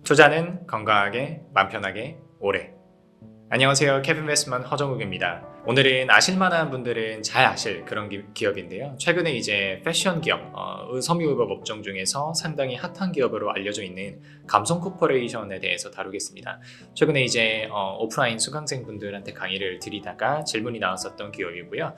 투자는 건강하게, 맘 편하게, 오래. 안녕하세요. 캡인베스트먼트 허정욱입니다. 오늘은 아실만한 분들은 잘 아실 그런 기업인데요. 최근에 이제 패션 기업, 섬유유업 업종 중에서 상당히 핫한 기업으로 알려져 있는 감성코퍼레이션에 대해서 다루겠습니다. 최근에 이제 오프라인 수강생 분들한테 강의를 드리다가 질문이 나왔었던 기업이고요.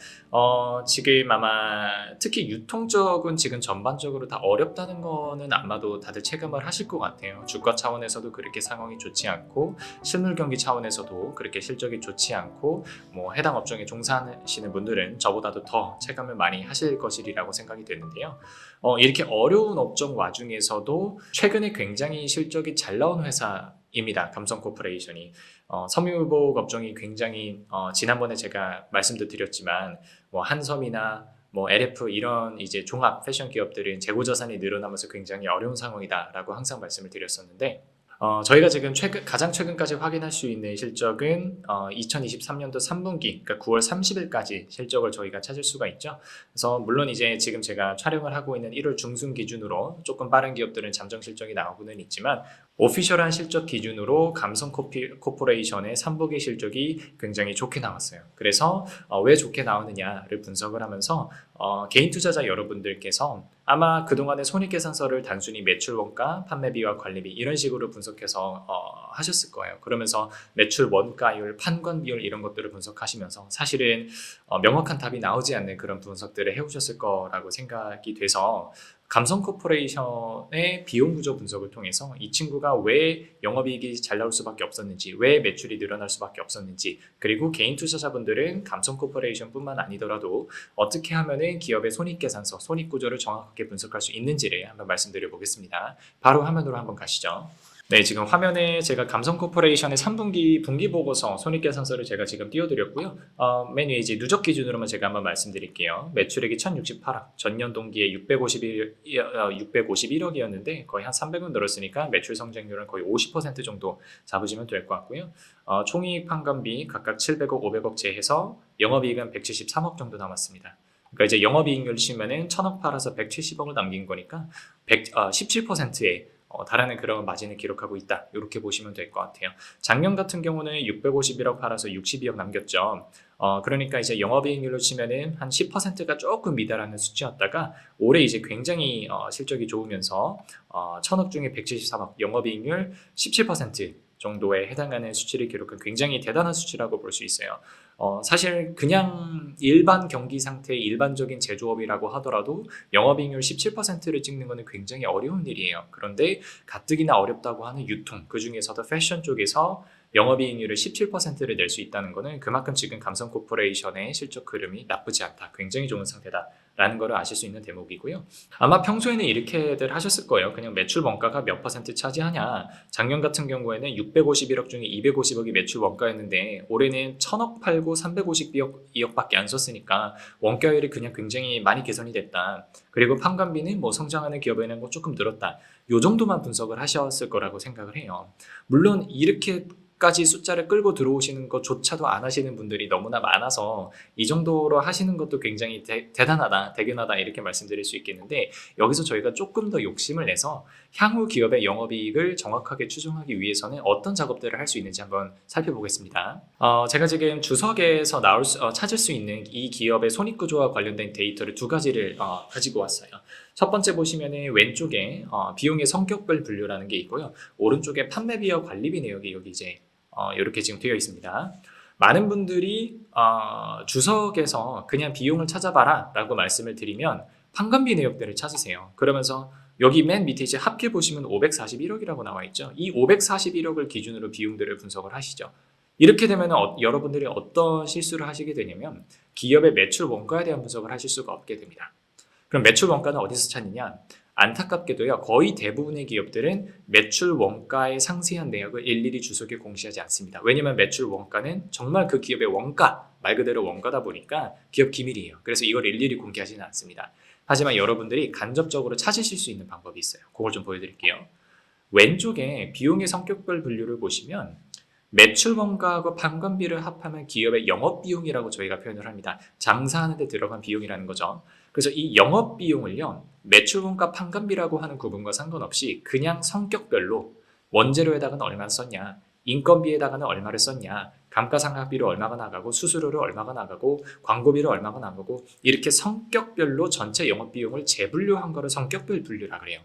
지금 아마 특히 유통 쪽은 지금 전반적으로 다 어렵다는 거는 아마도 다들 체감을 하실 것 같아요. 주가 차원에서도 그렇게 상황이 좋지 않고 실물 경기 차원에서도 그렇게 실적이 좋지 않고 해당 업종에 종사하시는 분들은 저보다도 더 체감을 많이 하실 것이라고 생각이 되는데요. 이렇게 어려운 업종 와중에서도 최근에 굉장히 실적이 잘 나온 회사입니다. 감성코퍼레이션이. 섬유유업 업종이 굉장히 지난번에 제가 말씀도 드렸지만 한섬이나 LF 이런 이제 종합 패션 기업들은 재고 자산이 늘어나면서 굉장히 어려운 상황이다라고 항상 말씀을 드렸었는데 저희가 지금 가장 최근까지 확인할 수 있는 실적은 2023년도 3분기, 그러니까 9월 30일까지 실적을 저희가 찾을 수가 있죠. 그래서 물론 이제 지금 제가 촬영을 하고 있는 1월 중순 기준으로 조금 빠른 기업들은 잠정 실적이 나오고는 있지만 오피셜한 실적 기준으로 감성코퍼레이션의 3분기 실적이 굉장히 좋게 나왔어요. 그래서 왜 좋게 나오느냐를 분석을 하면서 개인 투자자 여러분들께서 아마 그동안의 손익계산서를 단순히 매출 원가, 판매비와 관리비 이런 식으로 분석해서 하셨을 거예요. 그러면서 매출 원가율, 판관 비율 이런 것들을 분석하시면서 사실은 명확한 답이 나오지 않는 그런 분석들을 해오셨을 거라고 생각이 돼서 감성코퍼레이션의 비용 구조 분석을 통해서 이 친구가 왜 영업이익이 잘 나올 수밖에 없었는지, 왜 매출이 늘어날 수밖에 없었는지, 그리고 개인 투자자분들은 감성코퍼레이션뿐만 아니더라도 어떻게 하면은 기업의 손익계산서, 손익구조를 정확하게 분석할 수 있는지를 한번 말씀드려 보겠습니다. 바로 화면으로 한번 가시죠. 네, 지금 화면에 제가 감성코퍼레이션의 3분기 분기보고서 손익계산서를 제가 지금 띄워드렸고요. 맨 위에 이제 누적 기준으로만 제가 한번 말씀드릴게요. 매출액이 1068억, 전년 동기에 651억이었는데 거의 한 300원 늘었으니까 매출 성장률은 거의 50% 정도 잡으시면 될 것 같고요. 총이익 판관비 각각 700억, 500억 제해서 영업이익은 173억 정도 남았습니다. 그러니까 이제 영업이익률 치면은 1000억 팔아서 170억을 남긴 거니까 17%의 달하는 그런 마진을 기록하고 있다. 이렇게 보시면 될 것 같아요. 작년 같은 경우는 651억 팔아서 62억 남겼죠. 그러니까 이제 영업이익률로 치면은 한 10%가 조금 미달하는 수치였다가 올해 이제 굉장히 실적이 좋으면서 1000억 중에 173억, 영업이익률 17% 정도에 해당하는 수치를 기록한 굉장히 대단한 수치라고 볼 수 있어요. 사실 그냥 일반 경기 상태의 일반적인 제조업이라고 하더라도 영업이익률 17%를 찍는 것은 굉장히 어려운 일이에요. 그런데 가뜩이나 어렵다고 하는 유통, 그 중에서도 패션 쪽에서 영업이익률을 17%를 낼 수 있다는 것은 그만큼 지금 감성코퍼레이션의 실적 흐름이 나쁘지 않다. 굉장히 좋은 상태다라는 것을 아실 수 있는 대목이고요. 아마 평소에는 이렇게들 하셨을 거예요. 그냥 매출 원가가 몇 퍼센트 차지하냐. 작년 같은 경우에는 651억 중에 250억이 매출 원가였는데 올해는 1000억 팔고 352억밖에 안 썼으니까 원가율이 그냥 굉장히 많이 개선이 됐다. 그리고 판관비는 성장하는 기업에는 조금 늘었다. 요 정도만 분석을 하셨을 거라고 생각을 해요. 물론 이렇게까지 숫자를 끌고 들어오시는 것조차도 안 하시는 분들이 너무나 많아서 이 정도로 하시는 것도 굉장히 대단하다, 대견하다 이렇게 말씀드릴 수 있겠는데 여기서 저희가 조금 더 욕심을 내서 향후 기업의 영업이익을 정확하게 추정하기 위해서는 어떤 작업들을 할 수 있는지 한번 살펴보겠습니다. 제가 지금 주석에서 찾을 수 있는 이 기업의 손익구조와 관련된 데이터를 두 가지를 가지고 왔어요. 첫 번째 보시면은 왼쪽에 비용의 성격별 분류라는 게 있고요. 오른쪽에 판매비와 관리비 내역이 여기 이제 이렇게 지금 되어 있습니다. 많은 분들이 주석에서 그냥 비용을 찾아봐라 라고 말씀을 드리면 판관비 내역들을 찾으세요. 그러면서 여기 맨 밑에 이제 합계 보시면 541억이라고 나와 있죠. 이 541억을 기준으로 비용들을 분석을 하시죠. 이렇게 되면 여러분들이 어떤 실수를 하시게 되냐면 기업의 매출 원가에 대한 분석을 하실 수가 없게 됩니다. 그럼 매출 원가는 어디서 찾느냐? 안타깝게도요, 거의 대부분의 기업들은 매출 원가의 상세한 내역을 일일이 주석에 공시하지 않습니다. 왜냐면 매출 원가는 정말 그 기업의 원가, 말 그대로 원가다 보니까 기업 기밀이에요. 그래서 이걸 일일이 공개하지는 않습니다. 하지만 여러분들이 간접적으로 찾으실 수 있는 방법이 있어요. 그걸 좀 보여드릴게요. 왼쪽에 비용의 성격별 분류를 보시면 매출 원가하고 판관비를 합하면 기업의 영업비용이라고 저희가 표현을 합니다. 장사하는 데 들어간 비용이라는 거죠. 그래서 이 영업비용을요, 매출 원가 판관비라고 하는 구분과 상관없이 그냥 성격별로 원재료에다가는 얼마나 썼냐, 인건비에다가는 얼마를 썼냐, 감가상각비로 얼마가 나가고 수수료로 얼마가 나가고 광고비로 얼마가 나가고 이렇게 성격별로 전체 영업비용을 재분류한 거를 성격별 분류라 그래요.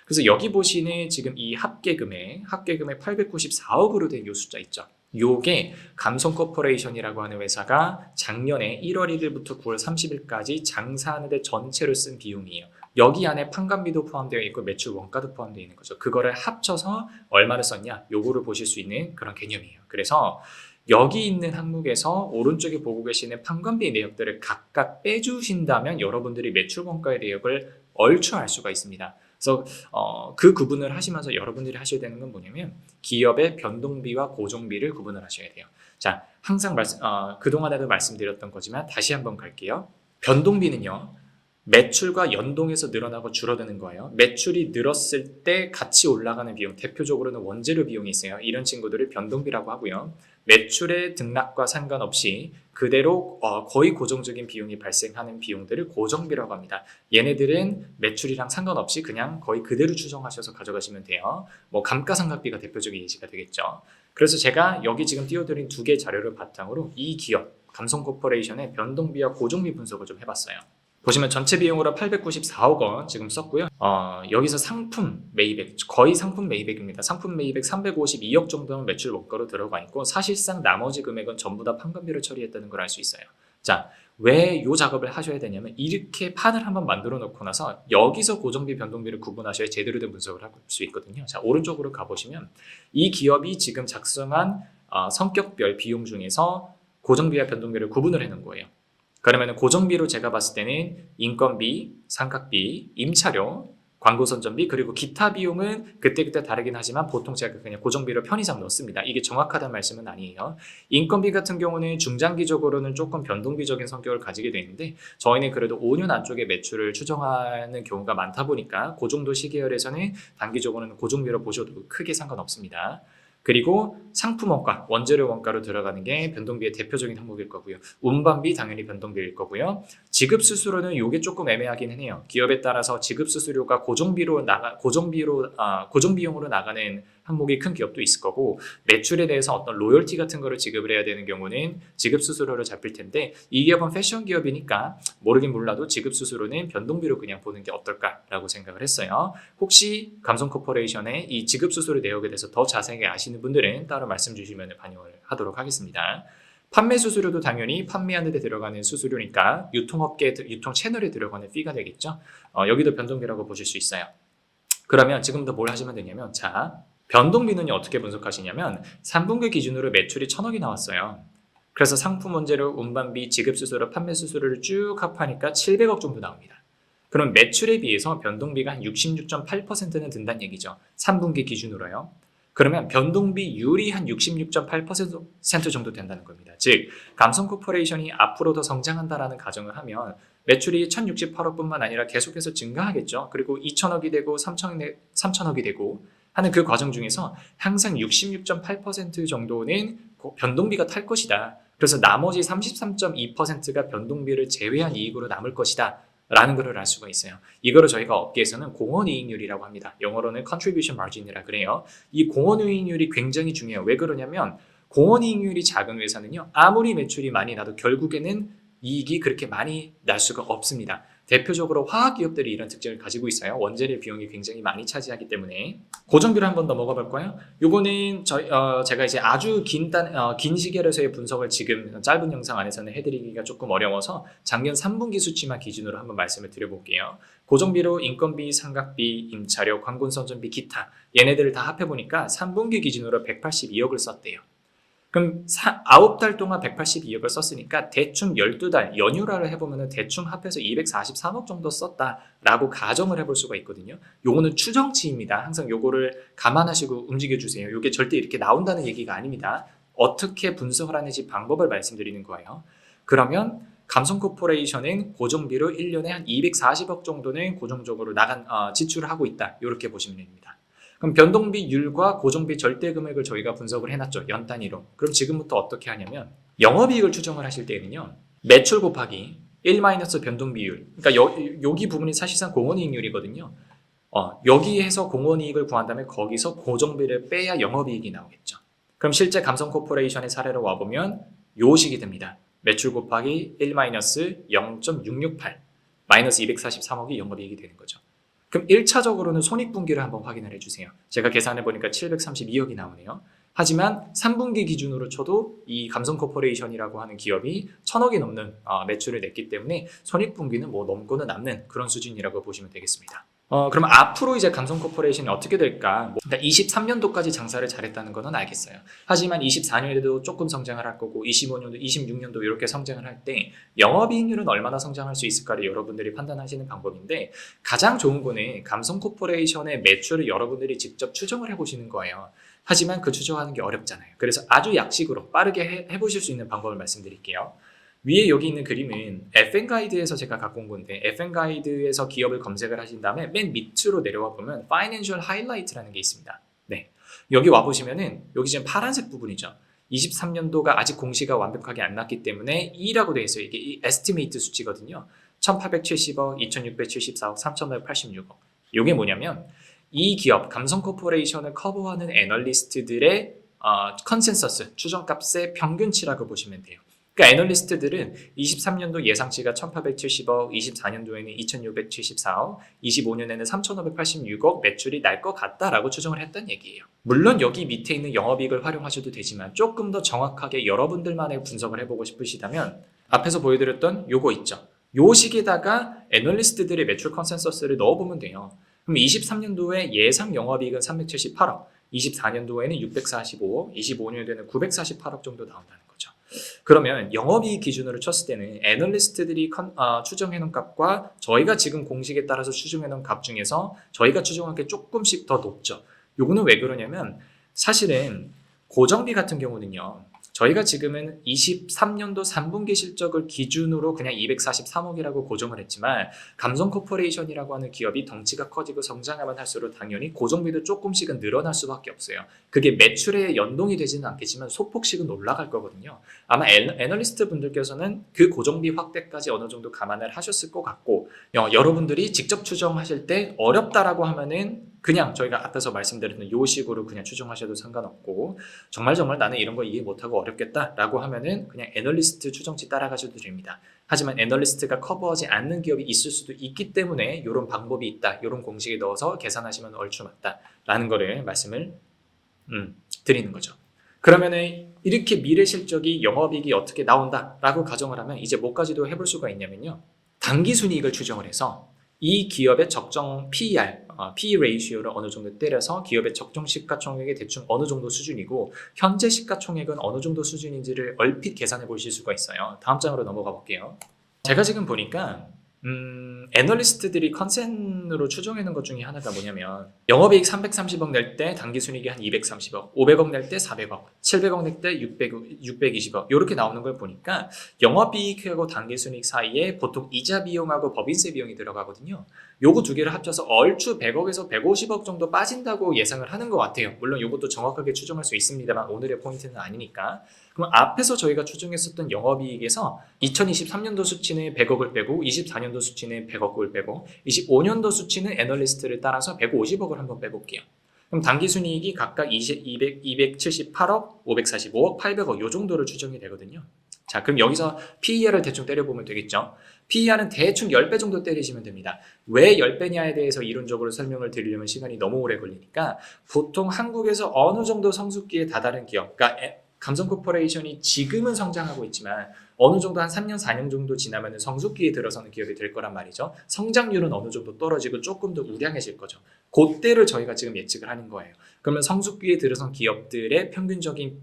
그래서 여기 보시는 지금 이 합계금액 894억으로 된 요 숫자 있죠. 요게 감성코퍼레이션이라고 하는 회사가 작년에 1월 1일부터 9월 30일까지 장사하는 데 전체로 쓴 비용이에요. 여기 안에 판관비도 포함되어 있고 매출 원가도 포함되어 있는 거죠. 그거를 합쳐서 얼마를 썼냐 요거를 보실 수 있는 그런 개념이에요. 그래서 여기 있는 항목에서 오른쪽에 보고 계시는 판관비 내역들을 각각 빼주신다면 여러분들이 매출 원가의 내역을 얼추 알 수가 있습니다. 그래서 그 구분을 하시면서 여러분들이 하셔야 되는 건 뭐냐면 기업의 변동비와 고정비를 구분을 하셔야 돼요. 자, 항상 그동안에도 말씀드렸던 거지만 다시 한번 갈게요. 변동비는요. 매출과 연동해서 늘어나고 줄어드는 거예요. 매출이 늘었을 때 같이 올라가는 비용, 대표적으로는 원재료 비용이 있어요. 이런 친구들을 변동비라고 하고요. 매출의 등락과 상관없이 그대로 거의 고정적인 비용이 발생하는 비용들을 고정비라고 합니다. 얘네들은 매출이랑 상관없이 그냥 거의 그대로 추정하셔서 가져가시면 돼요. 뭐 감가상각비가 대표적인 예시가 되겠죠. 그래서 제가 여기 지금 띄워드린 두 개 자료를 바탕으로 이 기업, 감성코퍼레이션의 변동비와 고정비 분석을 좀 해봤어요. 보시면 전체 비용으로 894억 원 지금 썼고요. 여기서 상품 매입액, 거의 상품 매입액입니다. 상품 매입액 352억 정도는 매출 원가로 들어가 있고 사실상 나머지 금액은 전부 다 판관비로 처리했다는 걸 알 수 있어요. 자, 왜 이 작업을 하셔야 되냐면 이렇게 판을 한번 만들어 놓고 나서 여기서 고정비, 변동비를 구분하셔야 제대로 된 분석을 할 수 있거든요. 자, 오른쪽으로 가보시면 이 기업이 지금 작성한 성격별 비용 중에서 고정비와 변동비를 구분을 해놓은 거예요. 그러면 고정비로 제가 봤을 때는 인건비, 상각비, 임차료, 광고선전비 그리고 기타 비용은 그때그때 다르긴 하지만 보통 제가 그냥 고정비로 편의상 넣습니다. 이게 정확하다는 말씀은 아니에요. 인건비 같은 경우는 중장기적으로는 조금 변동비적인 성격을 가지게 되는데 저희는 그래도 5년 안쪽에 매출을 추정하는 경우가 많다 보니까 그 정도 시계열에서는 단기적으로는 고정비로 보셔도 크게 상관없습니다. 그리고 상품 원가, 원재료 원가로 들어가는 게 변동비의 대표적인 항목일 거고요. 운반비 당연히 변동비일 거고요. 지급 수수료는 이게 조금 애매하긴 해요. 기업에 따라서 지급 수수료가 고정비용으로 나가는 항목이 큰 기업도 있을 거고 매출에 대해서 어떤 로열티 같은 거를 지급을 해야 되는 경우는 지급 수수료로 잡힐 텐데 이 기업은 패션 기업이니까 모르긴 몰라도 지급 수수료는 변동비로 그냥 보는 게 어떨까라고 생각을 했어요. 혹시 감성코퍼레이션의 이 지급 수수료 내역에 대해서 더 자세하게 아시는 분들은 따로 말씀 주시면 반영을 하도록 하겠습니다. 판매 수수료도 당연히 판매하는 데 들어가는 수수료니까 유통업계, 유통 채널에 들어가는 피가 되겠죠. 여기도 변동비라고 보실 수 있어요. 그러면 지금부터 뭘 하시면 되냐면 자, 변동비는 어떻게 분석하시냐면 3분기 기준으로 매출이 1,000억이 나왔어요. 그래서 상품 원재료, 운반비, 지급수수료, 판매 수수료를 쭉 합하니까 700억 정도 나옵니다. 그럼 매출에 비해서 변동비가 한 66.8%는 든다는 얘기죠. 3분기 기준으로요. 그러면 변동비율이 한 66.8% 정도 된다는 겁니다. 즉 감성코퍼레이션이 앞으로 더 성장한다라는 가정을 하면 매출이 1,068억뿐만 아니라 계속해서 증가하겠죠. 그리고 2,000억이 되고 3,000억이 되고 하는 그 과정 중에서 항상 66.8% 정도는 변동비가 탈 것이다. 그래서 나머지 33.2%가 변동비를 제외한 이익으로 남을 것이다. 라는 것을 알 수가 있어요. 이거를 저희가 업계에서는 공헌이익률이라고 합니다. 영어로는 contribution margin이라 그래요. 이 공헌이익률이 굉장히 중요해요. 왜 그러냐면 공헌이익률이 작은 회사는요. 아무리 매출이 많이 나도 결국에는 이익이 그렇게 많이 날 수가 없습니다. 대표적으로 화학기업들이 이런 특징을 가지고 있어요. 원재료 비용이 굉장히 많이 차지하기 때문에. 고정비를 한번 넘어가 볼까요? 요거는 제가 이제 아주 긴 시계열에서의 분석을 지금 짧은 영상 안에서는 해드리기가 조금 어려워서 작년 3분기 수치만 기준으로 한번 말씀을 드려볼게요. 고정비로 인건비, 상각비, 임차료, 광고선전비, 기타 얘네들을 다 합해보니까 3분기 기준으로 182억을 썼대요. 그럼 9달 동안 182억을 썼으니까 대충 12달 연휴라를 해보면 대충 합해서 243억 정도 썼다라고 가정을 해볼 수가 있거든요. 요거는 추정치입니다. 항상 요거를 감안하시고 움직여주세요. 요게 절대 이렇게 나온다는 얘기가 아닙니다. 어떻게 분석을 하는지 방법을 말씀드리는 거예요. 그러면 감성코퍼레이션은 고정비로 1년에 한 240억 정도는 고정적으로 지출을 하고 있다. 이렇게 보시면 됩니다. 그럼 변동비율과 고정비 절대 금액을 저희가 분석을 해놨죠. 연 단위로. 그럼 지금부터 어떻게 하냐면 영업이익을 추정을 하실 때에는요. 매출 곱하기 1 마이너스 변동비율. 그러니까 여기 부분이 사실상 공헌이익률이거든요. 여기에서 공원이익을 구한다면 거기서 고정비를 빼야 영업이익이 나오겠죠. 그럼 실제 감성코퍼레이션의 사례로 와보면 요 식이 됩니다. 매출 곱하기 1 마이너스 0.668 마이너스 243억이 영업이익이 되는 거죠. 그럼 1차적으로는 손익분기를 한번 확인을 해주세요. 제가 계산해 보니까 732억이 나오네요. 하지만 3분기 기준으로 쳐도 이 감성코퍼레이션이라고 하는 기업이 1000억이 넘는 매출을 냈기 때문에 손익분기는 뭐 넘고는 남는 그런 수준이라고 보시면 되겠습니다. 그럼 앞으로 이제 감성코퍼레이션이 어떻게 될까? 그러니까 23년도까지 장사를 잘했다는 거는 알겠어요. 하지만 24년에도 조금 성장을 할 거고 25년도, 26년도 이렇게 성장을 할 때 영업이익률은 얼마나 성장할 수 있을까를 여러분들이 판단하시는 방법인데 가장 좋은 거는 감성코퍼레이션의 매출을 여러분들이 직접 추정을 해보시는 거예요. 하지만 그 추정하는 게 어렵잖아요. 그래서 아주 약식으로 빠르게 해보실 수 있는 방법을 말씀드릴게요. 위에 여기 있는 그림은 FN가이드에서 제가 갖고 온 건데 FN가이드에서 기업을 검색을 하신 다음에 맨 밑으로 내려와 보면 Financial Highlight라는 게 있습니다. 네, 여기 와보시면은 여기 지금 파란색 부분이죠. 23년도가 아직 공시가 완벽하게 안 났기 때문에 2라고 되어 있어요. 이게 이 에스티메이트 수치거든요. 1870억, 2674억, 3186억. 이게 뭐냐면 이 기업 감성코퍼레이션을 커버하는 애널리스트들의 컨센서스 추정값의 평균치라고 보시면 돼요. 그러니까 애널리스트들은 23년도 예상치가 1870억, 24년도에는 2674억, 25년에는 3586억 매출이 날 것 같다라고 추정을 했던 얘기예요. 물론 여기 밑에 있는 영업이익을 활용하셔도 되지만 조금 더 정확하게 여러분들만의 분석을 해보고 싶으시다면 앞에서 보여드렸던 요거 있죠. 요 식에다가 애널리스트들의 매출 컨센서스를 넣어보면 돼요. 그럼 23년도에 예상 영업이익은 378억, 24년도에는 645억, 25년도에는 948억 정도 나온다는 거죠. 그러면 영업이익 기준으로 쳤을 때는 애널리스트들이 추정해놓은 값과 저희가 지금 공식에 따라서 추정해놓은 값 중에서 저희가 추정한 게 조금씩 더 높죠. 요거는 왜 그러냐면 사실은 고정비 같은 경우는요. 저희가 지금은 23년도 3분기 실적을 기준으로 그냥 243억이라고 고정을 했지만 감성코퍼레이션이라고 하는 기업이 덩치가 커지고 성장하면 할수록 당연히 고정비도 조금씩은 늘어날 수밖에 없어요. 그게 매출에 연동이 되지는 않겠지만 소폭씩은 올라갈 거거든요. 아마 애널리스트 분들께서는 그 고정비 확대까지 어느 정도 감안을 하셨을 것 같고 여러분들이 직접 추정하실 때 어렵다라고 하면은 그냥 저희가 앞에서 말씀드렸던 요 식으로 그냥 추정하셔도 상관없고 정말 나는 이런 거 이해 못하고 어렵겠다라고 하면은 그냥 애널리스트 추정치 따라가셔도 됩니다. 하지만 애널리스트가 커버하지 않는 기업이 있을 수도 있기 때문에 이런 방법이 있다. 이런 공식에 넣어서 계산하시면 얼추 맞다라는 거를 말씀을 드리는 거죠. 그러면은 이렇게 미래 실적이 영업이익이 어떻게 나온다라고 가정을 하면 이제 뭐까지도 해볼 수가 있냐면요. 당기순이익을 추정을 해서 이 기업의 적정 PER, PE 레이시오를 어느 정도 때려서 기업의 적정 시가총액이 대충 어느 정도 수준이고 현재 시가총액은 어느 정도 수준인지를 얼핏 계산해 보실 수가 있어요. 다음 장으로 넘어가 볼게요. 제가 지금 보니까 애널리스트들이 컨센으로 추정해 놓은 것 중에 하나가 뭐냐면 영업이익 330억 낼 때 당기순이익이 한 230억, 500억 낼 때 400억, 700억 낼 때 620억 이렇게 나오는 걸 보니까 영업이익하고 당기순이익 사이에 보통 이자 비용하고 법인세 비용이 들어가거든요. 요거 두 개를 합쳐서 얼추 100억에서 150억 정도 빠진다고 예상을 하는 것 같아요. 물론 요것도 정확하게 추정할 수 있습니다만 오늘의 포인트는 아니니까. 그럼 앞에서 저희가 추정했었던 영업이익에서 2023년도 수치는 100억을 빼고 24년도 수치는 100억을 빼고 25년도 수치는 애널리스트를 따라서 150억을 한번 빼볼게요. 그럼 당기순이익이 각각 278억, 545억, 800억 요 정도를 추정이 되거든요. 자, 그럼 여기서 PER을 대충 때려보면 되겠죠. PER은 대충 10배 정도 때리시면 됩니다. 왜 10배냐에 대해서 이론적으로 설명을 드리려면 시간이 너무 오래 걸리니까 보통 한국에서 어느 정도 성숙기에 다다른 기업, 그러니까 감성코퍼레이션이 지금은 성장하고 있지만 어느 정도 한 3년, 4년 정도 지나면 성숙기에 들어서는 기업이 될 거란 말이죠. 성장률은 어느 정도 떨어지고 조금 더 우량해질 거죠. 그때를 저희가 지금 예측을 하는 거예요. 그러면 성숙기에 들어선 기업들의 평균적인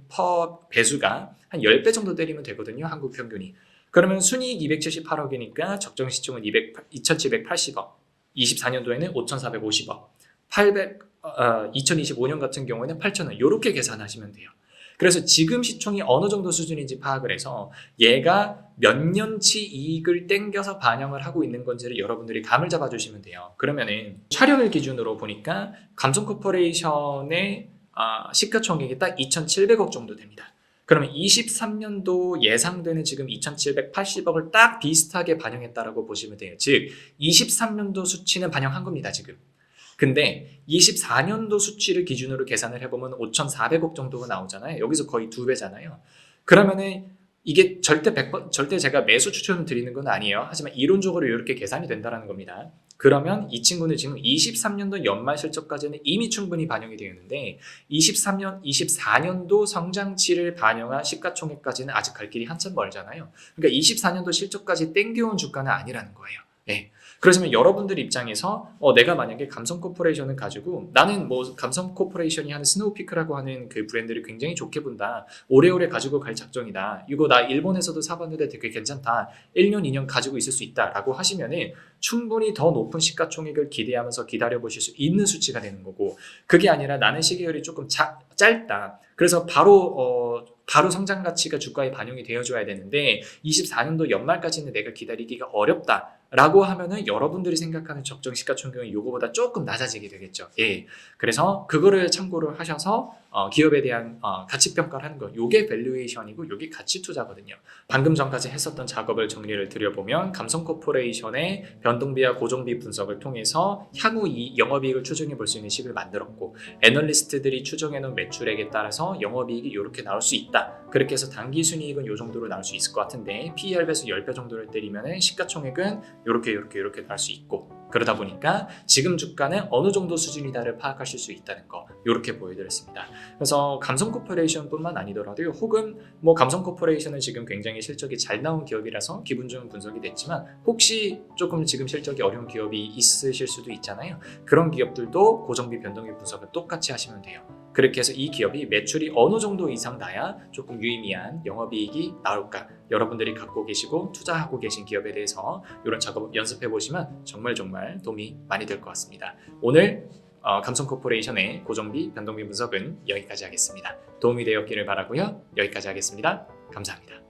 배수가 한 10배 정도 때리면 되거든요. 한국 평균이. 그러면 순이익 278억이니까 적정 시총은 2780억, 24년도에는 5450억, 2025년 같은 경우에는 8000원 이렇게 계산하시면 돼요. 그래서 지금 시총이 어느 정도 수준인지 파악을 해서 얘가 몇 년치 이익을 땡겨서 반영을 하고 있는 건지를 여러분들이 감을 잡아주시면 돼요. 그러면은 촬영일 기준으로 보니까 감성코퍼레이션의 시가총액이 딱 2,700억 정도 됩니다. 그러면 23년도 예상되는 지금 2,780억을 딱 비슷하게 반영했다라고 보시면 돼요. 즉 23년도 수치는 반영한 겁니다. 지금. 근데 24년도 수치를 기준으로 계산을 해보면 5,400억 정도가 나오잖아요. 여기서 거의 2배잖아요. 그러면은 이게 절대 제가 매수 추천을 드리는 건 아니에요. 하지만 이론적으로 이렇게 계산이 된다는 겁니다. 그러면 이 친구는 지금 23년도 연말 실적까지는 이미 충분히 반영이 되어 있는데 24년도 성장치를 반영한 시가총액까지는 아직 갈 길이 한참 멀잖아요. 그러니까 24년도 실적까지 땡겨온 주가는 아니라는 거예요. 네. 그러면 여러분들 입장에서 내가 만약에 감성코퍼레이션을 가지고 나는 뭐 감성코퍼레이션이 하는 스노우피크라고 하는 그 브랜드를 굉장히 좋게 본다. 오래오래 가지고 갈 작정이다. 이거 나 일본에서도 사봤는데 되게 괜찮다. 1년, 2년 가지고 있을 수 있다. 라고 하시면은 충분히 더 높은 시가총액을 기대하면서 기다려보실 수 있는 수치가 되는 거고, 그게 아니라 나는 시계열이 조금 짧다. 그래서 바로 성장 가치가 주가에 반영이 되어줘야 되는데 24년도 연말까지는 내가 기다리기가 어렵다. 라고 하면은 여러분들이 생각하는 적정 시가총액은 요거보다 조금 낮아지게 되겠죠. 예. 그래서 그거를 참고를 하셔서 기업에 대한 가치 평가를 하는 거. 요게 밸류에이션이고 요게 가치 투자거든요. 방금 전까지 했었던 작업을 정리를 드려보면 감성코퍼레이션의 변동비와 고정비 분석을 통해서 향후 이 영업이익을 추정해 볼 수 있는 식을 만들었고, 애널리스트들이 추정해 놓은 매출액에 따라서 영업이익이 이렇게 나올 수 있다. 그렇게 해서 단기 순이익은 요 정도로 나올 수 있을 것 같은데 PER 배수 10배 정도를 때리면 시가총액은 이렇게 나올 수 있고, 그러다 보니까 지금 주가는 어느 정도 수준이다를 파악하실 수 있다는 거, 이렇게 보여드렸습니다. 그래서 감성코퍼레이션뿐만 아니더라도 혹은 뭐 감성코퍼레이션은 지금 굉장히 실적이 잘 나온 기업이라서 기분 좋은 분석이 됐지만 혹시 조금 지금 실적이 어려운 기업이 있으실 수도 있잖아요. 그런 기업들도 고정비 변동비 분석을 똑같이 하시면 돼요. 그렇게 해서 이 기업이 매출이 어느 정도 이상 나야 조금 유의미한 영업이익이 나올까, 여러분들이 갖고 계시고 투자하고 계신 기업에 대해서 이런 작업을 연습해 보시면 정말 도움이 많이 될 것 같습니다. 오늘 감성코퍼레이션의 고정비 변동비 분석은 여기까지 하겠습니다. 도움이 되었기를 바라고요. 여기까지 하겠습니다. 감사합니다.